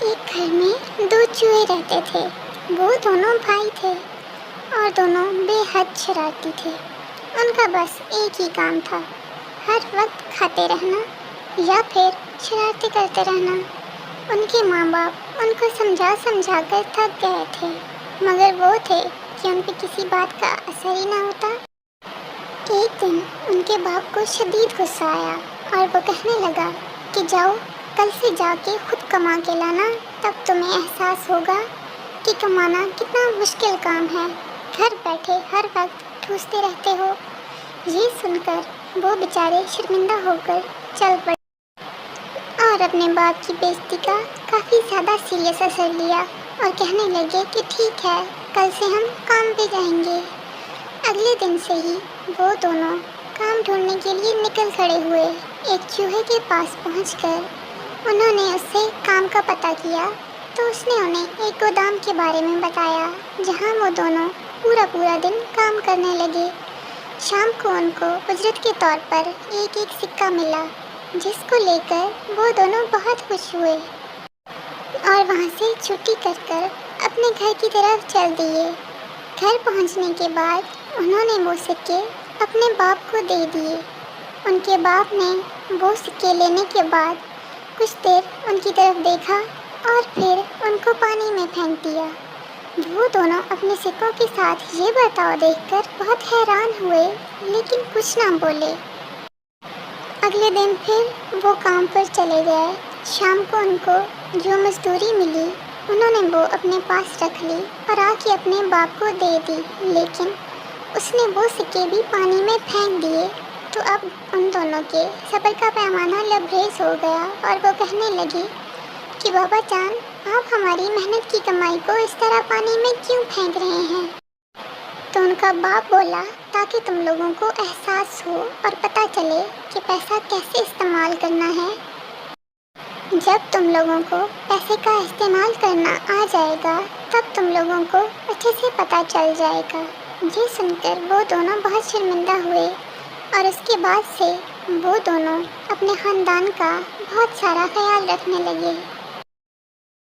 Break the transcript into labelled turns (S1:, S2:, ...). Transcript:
S1: एक घर में दो चूहे रहते थे। वो दोनों भाई थे और दोनों बेहद शरारती थे। उनका बस एक ही काम था, हर वक्त खाते रहना या फिर शरारती करते रहना। उनके माँ बाप उनको समझा समझा कर थक गए थे, मगर वो थे कि उन पर किसी बात का असर ही ना होता। एक दिन उनके बाप को शदीद गुस्सा आया और वो कहने लगा कि जाओ, कल से जाके खुद कमा के लाना, तब तुम्हें एहसास होगा कि कमाना कितना मुश्किल काम है। घर बैठे हर वक्त ठूसते रहते हो। ये सुनकर वो बेचारे शर्मिंदा होकर चल पड़े और अपने बाप की बेइज्जती का काफ़ी ज़्यादा सीरियस असर लिया और कहने लगे कि ठीक है, कल से हम काम पे जाएंगे। अगले दिन से ही वो दोनों काम ढूंढने के लिए निकल खड़े हुए। एक चूहे के पास पहुंचकर उन्होंने उससे काम का पता किया तो उसने उन्हें एक गोदाम के बारे में बताया, जहां वो दोनों पूरा दिन काम करने लगे। शाम को उनको उजरत के तौर पर एक एक सिक्का मिला, जिसको लेकर वो दोनों बहुत खुश हुए और वहां से छुट्टी कर अपने घर की तरफ चल दिए। घर पहुंचने के बाद उन्होंने वो सिक्के अपने बाप को दे दिए। उनके बाप ने वो सिक्के लेने के बाद कुछ देर उनकी तरफ देखा और फिर उनको पानी में फेंक दिया। वो दोनों अपने सिक्कों के साथ ये बर्ताव देखकर बहुत हैरान हुए, लेकिन कुछ ना बोले। अगले दिन फिर वो काम पर चले गए। शाम को उनको जो मजदूरी मिली उन्होंने वो अपने पास रख ली और आके अपने बाप को दे दी, लेकिन उसने वो सिक्के भी पानी में फेंक दिए। तो अब उन दोनों के सब्र का पैमाना लबरेज हो गया और वो कहने लगी कि बाबा जान, आप हमारी मेहनत की कमाई को इस तरह पानी में क्यों फेंक रहे हैं? तो उनका बाप बोला, ताकि तुम लोगों को एहसास हो और पता चले कि पैसा कैसे इस्तेमाल करना है। जब तुम लोगों को पैसे का इस्तेमाल करना आ जाएगा, तब तुम लोगों को अच्छे से पता चल जाएगा। ये सुनकर वो दोनों बहुत शर्मिंदा हुए और उसके बाद से वो दोनों अपने ख़ानदान का बहुत सारा ख्याल रखने लगे।